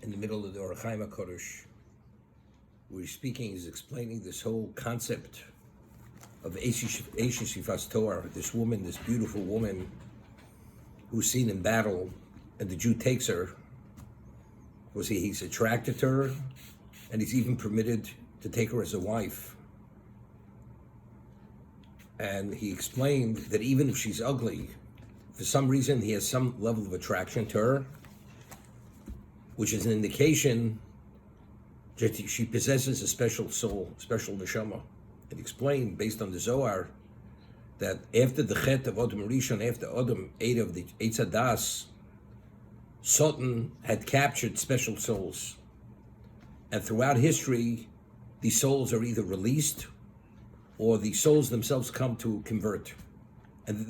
in the middle of the Orach Chaim HaKadosh, where he's explaining this whole concept of Eishes Shifas Torah, this woman, this beautiful woman who's seen in battle, and the Jew takes her because he's attracted to her, and he's even permitted to take her as a wife. And he explained that even if she's ugly, for some reason he has some level of attraction to her, which is an indication that she possesses a special soul, special neshama. It explained, based on the Zohar, that after the Chet of Adam Rishon, after Adam ate of the Eitz Hadas, Satan had captured special souls. And throughout history, these souls are either released or the souls themselves come to convert. And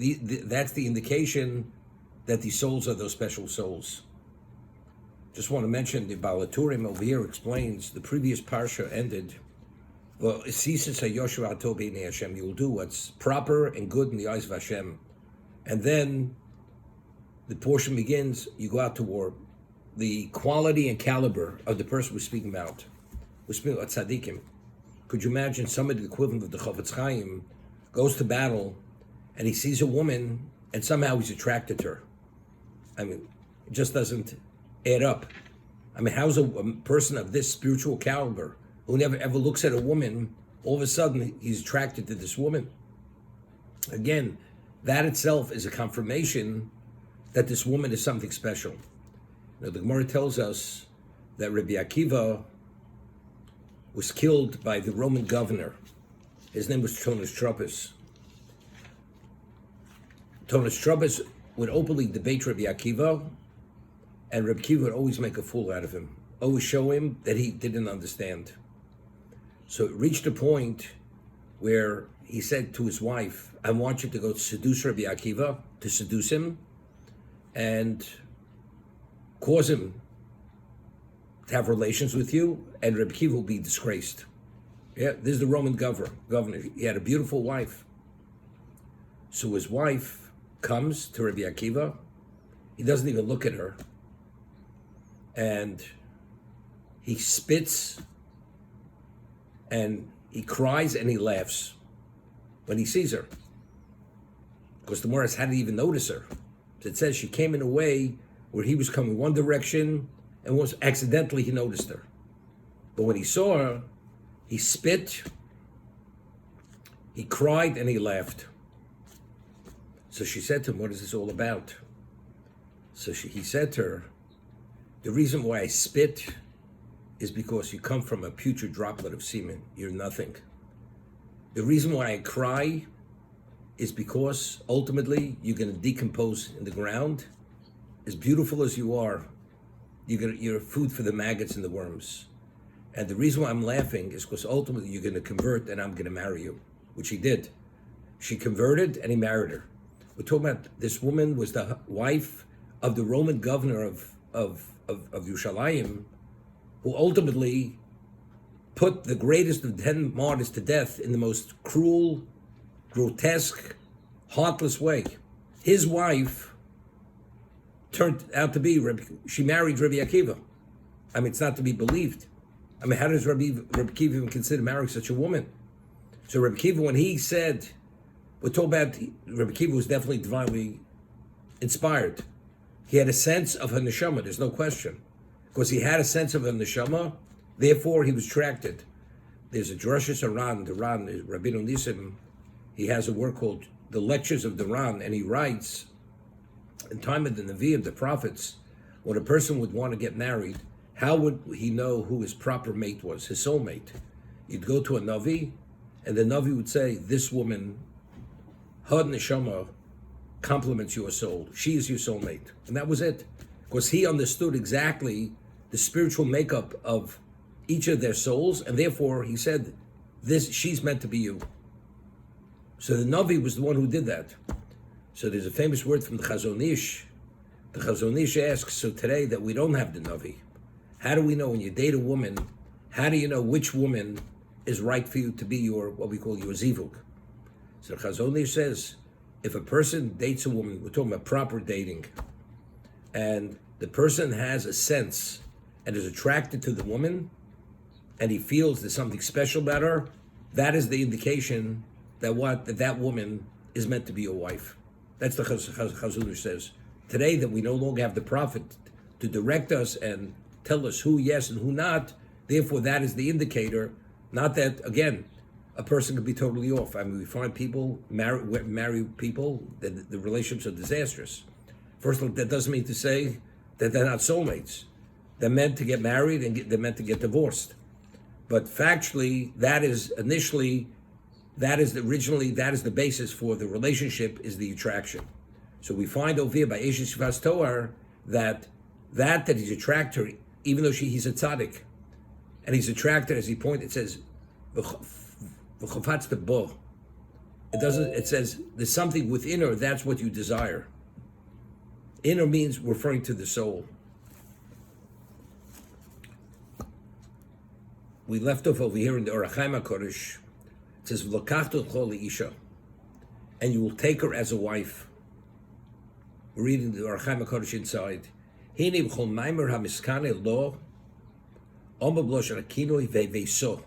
that's the indication that these souls are those special souls. Just want to mention the Baal HaTurim over here explains the previous parsha ended, well, you will do what's proper and good in the eyes of Hashem. And then the portion begins, you go out to war. The quality and caliber of the person we're speaking about tzaddikim. Could you imagine somebody the equivalent of the Chofetz Chaim goes to battle and he sees a woman and somehow he's attracted to her? I mean, it just doesn't add up. I mean, how's a person of this spiritual caliber who never ever looks at a woman, all of a sudden he's attracted to this woman? Again, that itself is a confirmation that this woman is something special. Now, the Gemara tells us that Rabbi Akiva was killed by the Roman governor. His name was Tonus Trubbis. Tonus Trubbis would openly debate Rabbi Akiva, and Rabbi Akiva would always make a fool out of him, always show him that he didn't understand. So it reached a point where he said to his wife, I want you to go seduce Rabbi Akiva, to seduce him, and cause him to have relations with you, and Rabbi Akiva will be disgraced. Yeah, this is the Roman governor. He had a beautiful wife. So his wife comes to Rabbi Akiva. He doesn't even look at her. And he spits, and he cries, and he laughs when he sees her. Because the Morris hadn't even noticed her. So it says she came in a way where he was coming one direction, and was accidentally he noticed her. But when he saw her, he spit, he cried, and he laughed. So she said to him, what is this all about? So he said to her, the reason why I spit is because you come from a putrid droplet of semen. You're nothing. The reason why I cry is because ultimately you're going to decompose in the ground. As beautiful as you are, you're food for the maggots and the worms. And the reason why I'm laughing is because ultimately you're going to convert and I'm going to marry you, which he did. She converted and he married her. We're talking about this woman was the wife of the Roman governor of Yerushalayim, who ultimately put the greatest of 10 martyrs to death in the most cruel, grotesque, heartless way. His wife turned out to be, she married Rabbi Akiva. I mean, it's not to be believed. I mean, how does Rabbi Akiva even consider marrying such a woman? So Rabbi Akiva, when he said, we're talking about, Rabbi Akiva was definitely divinely inspired. He had a sense of her neshama, there's no question. Because he had a sense of her neshama, therefore he was attracted. There's a Drashas Aran, the Ran, Rabbeinu Nisim, he has a work called The Lectures of the Ran, and he writes, in time of the Nevi'im, the prophets, when a person would want to get married, how would he know who his proper mate was, his soulmate? You'd go to a Navi, and the Navi would say, this woman, her neshama, complements your soul. She is your soulmate. And that was it. Because he understood exactly the spiritual makeup of each of their souls, and therefore he said, she's meant to be you. So the Navi was the one who did that. So there's a famous word from the Chazon Ish. The Chazon Ish asks, so today that we don't have the Navi, how do we know when you date a woman, how do you know which woman is right for you to be your, what we call your zivug? So the Chazon Ish says, if a person dates a woman, we're talking about proper dating, and the person has a sense and is attracted to the woman, and he feels there's something special about her, that is the indication that woman is meant to be a wife. That's the Chazon Ish says. Today that we no longer have the prophet to direct us and tell us who yes and who not, therefore that is the indicator, not that, again, a person could be totally off. I mean, we find people, married people, that the relationships are disastrous. First of all, that doesn't mean to say that they're not soulmates. They're meant to get married and they're meant to get divorced. But factually, that is the basis for the relationship, is the attraction. So we find over here by Eshes Shivas Toar that he's attracted to her, even though he's a tzaddik, and he's attracted, as he pointed, it says, it doesn't. It says there's something within her. That's what you desire. Inner means referring to the soul. We left off over here in the Orach Chaim HaKodesh. It says v'lokachto chol isha, and you will take her as a wife. We're reading the Orach Chaim HaKodesh inside. Hine b'chol maimer hamiskane lo omablosh rakinoi ve'veiso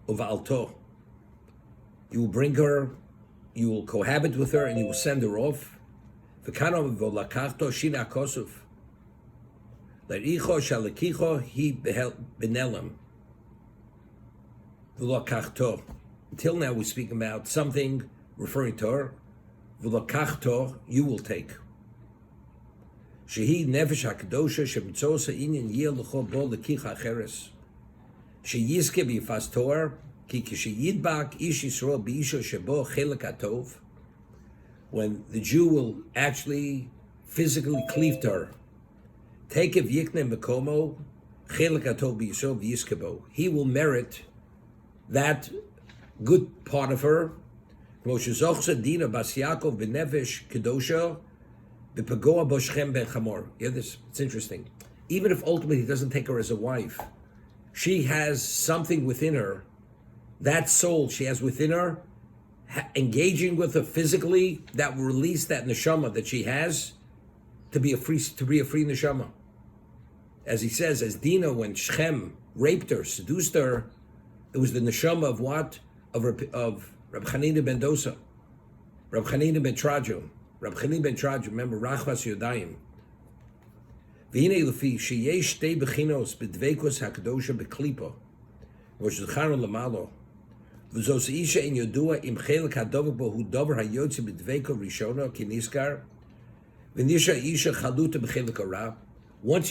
uvalto. You will bring her, you will cohabit with her, and you will send her off. V'kano v'lakachto shina kosuf. L'richo shalakicho hi benelam. V'lakachto. Until now, we speak about something referring to her. V'lakachto, you will take. Shehi nefesh hakadosha shemitzosa inyan yeh l'cho bo l'kicha acheres. Sheyizke b'yifas toar. When the Jew will actually physically cleave to her, he will merit that good part of her. Yeah, this, it's interesting. Even if ultimately he doesn't take her as a wife, she has something within her. That soul she has within her, engaging with her physically, that will release that neshama that she has to be a free neshama. As he says, as Dinah, when Shechem raped her, seduced her, it was the neshama of what? Of Rab Chanina ben Dosa, Rab Chanina ben Trajo. Rab Chanina ben Trajo, remember, Rachvas Yodayim. V'hinei lefi sheyesh shtei bechinos b'dveikos hakadosha b'klipa, which is Charon Lamalo. Once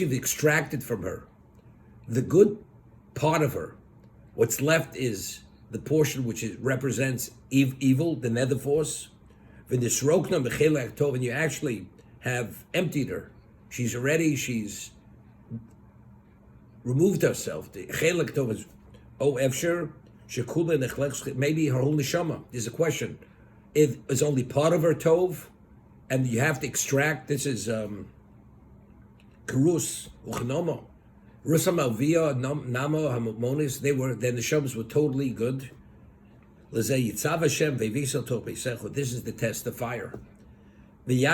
you've extracted from her the good part of her, what's left is the portion which represents evil, the nether force. And you actually have emptied her. She's removed herself. The chelak tov is efsher. Maybe her whole neshama. There's a question. If it's only part of her tov, and you have to extract, this is karus uchnomo, rusam alvia namo hamonis. Their neshamas were totally good. This is the test of fire. We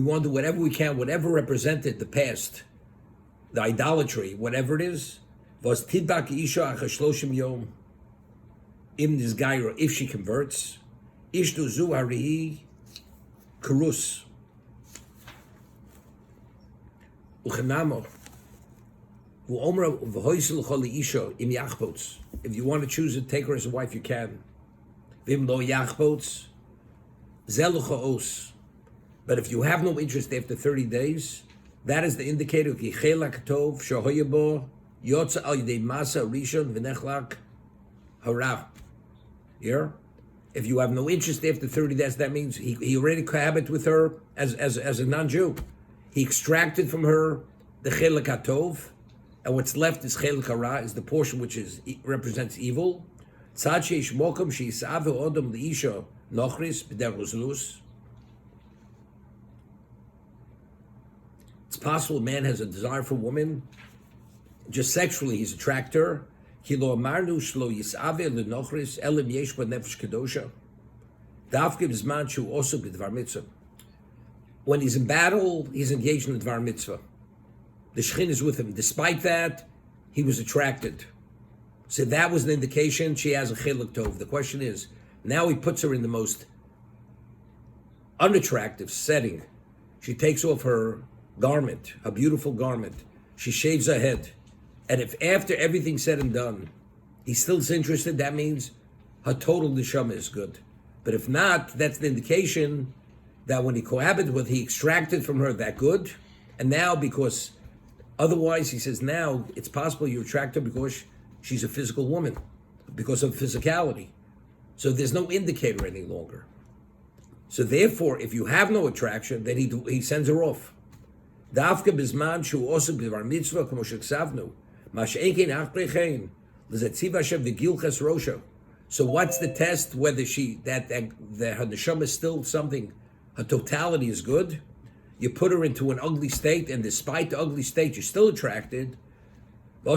want to do whatever we can, whatever represented the past, the idolatry, whatever it is, was tidbak isha achashloshim yom. In this guy, or if she converts, ishtu zu harihi karus uchenamo uomra v'hoisel choli isha im yachbots. If you want to choose to take her as a wife, you can. Vim lo yachbots zelucha os. But if you have no interest after 30 days, that is the indicator. Ki chelak tov shahoyabo yotza al yedei masa rishon v'nechlak hara. Here, if you have no interest after 30 days, that means he already cohabited with her as a non-Jew. He extracted from her the chelak tov, and what's left is chelak hara, is the portion which represents evil. Tzad sheish mokum sheisave odom leisha nochris b'derus lus. It's possible a man has a desire for a woman, just sexually he's attracted to her. Kilo amarnu shlo yisave lenochris elim yesh ba nefesh kedosha. Davke b'zman shu also b'dvar mitzvah. When he's in battle, he's engaged in the Dvar Mitzvah. The Shekhinah is with him. Despite that, he was attracted. So that was an indication she has a Chiluk Tov. The question is, now he puts her in the most unattractive setting. She takes off her garment, a beautiful garment. She shaves her head. And if after everything's said and done, he still is interested, that means her total neshama is good. But if not, that's the indication that when he cohabited with, he extracted from her that good. And now, because otherwise, he says, now it's possible you attract her because she's a physical woman, because of physicality. So there's no indicator any longer. So therefore, if you have no attraction, then he sends her off. Dafka bizman shu osuk b'var mitzvah k'mo sheksavnu mash'ekin achrechein l'zetziv Hashem v'gilches rosha. So what's the test? Whether that her neshama is still something, her totality is good. You put her into an ugly state, and despite the ugly state, you're still attracted. To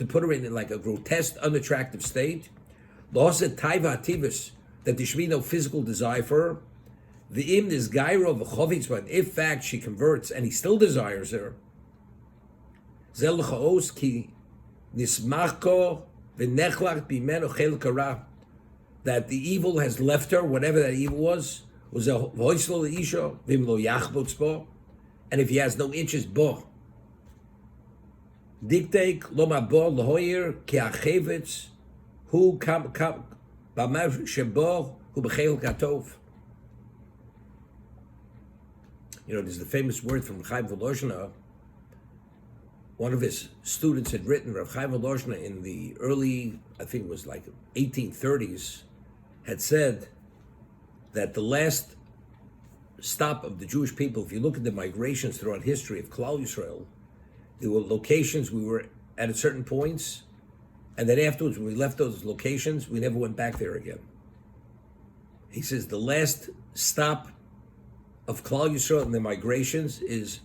put her in like a grotesque, unattractive state. That there should be no physical desire for her. The im is gairo v'chovitz, but if fact she converts and he still desires her, that the evil has left her, whatever that evil was a hoislo isha v'imlo yachbotz bo, and if he has no interest bo, diktek loma bo lahoyer ki achevetz hu kam b'mav shebo hu b'cheil katov. You know, there's the famous word from Chaim Volozhina. One of his students had written, Rav Chaim Volozhina, in the early, I think it was like 1830s, had said that the last stop of the Jewish people, if you look at the migrations throughout history of Klal Yisrael, there were locations we were at certain points, and then afterwards, when we left those locations, we never went back there again. He says the last stop of Klal Yisrael and their migrations is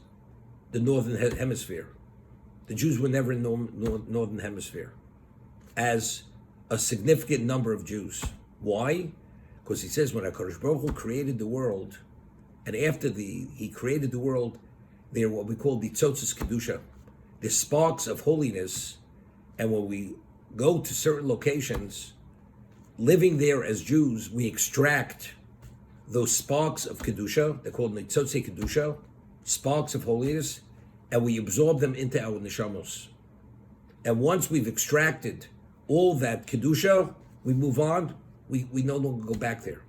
the Northern Hemisphere. The Jews were never in the Northern Hemisphere as a significant number of Jews. Why? Because he says when HaKadosh Baruch Hu created the world, and after he created the world, they're what we call the Tzotzis Kedusha, the sparks of holiness. And when we go to certain locations, living there as Jews, we extract those sparks of Kedusha, they're called Nitzotzi Kedusha, sparks of holiness, and we absorb them into our neshamos. And once we've extracted all that Kedusha, we move on, we no longer go back there.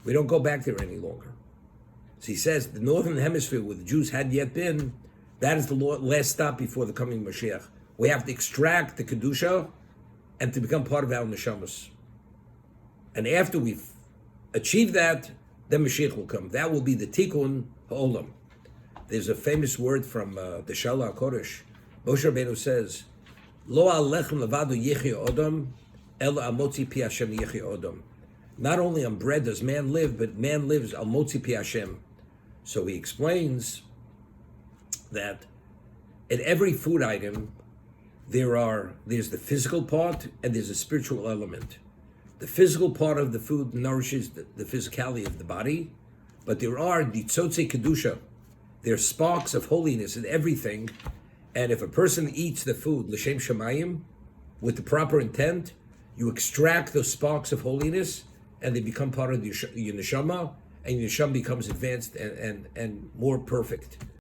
We don't go back there any longer. So he says, the Northern Hemisphere, where the Jews had yet been, that is the last stop before the coming Mashiach. We have to extract the Kedusha and to become part of our neshamos. And after we've achieved that, then Mashiach will come. That will be the Tikkun Ha'olam. There's a famous word from the Shala HaKodesh. Moshe Rabbeinu says, Lo alechem levado yichya odom, ela amotzi pi Hashem yichya odom. Not only on bread does man live, but man lives al motzi pi Hashem. So he explains that in every food item, there's the physical part and there's a spiritual element. The physical part of the food nourishes the physicality of the body, but there are the Tzotze Kedusha. There are sparks of holiness in everything, and if a person eats the food, L'Shem Shamayim, with the proper intent, you extract those sparks of holiness, and they become part of your neshama, and your neshama becomes advanced and more perfect.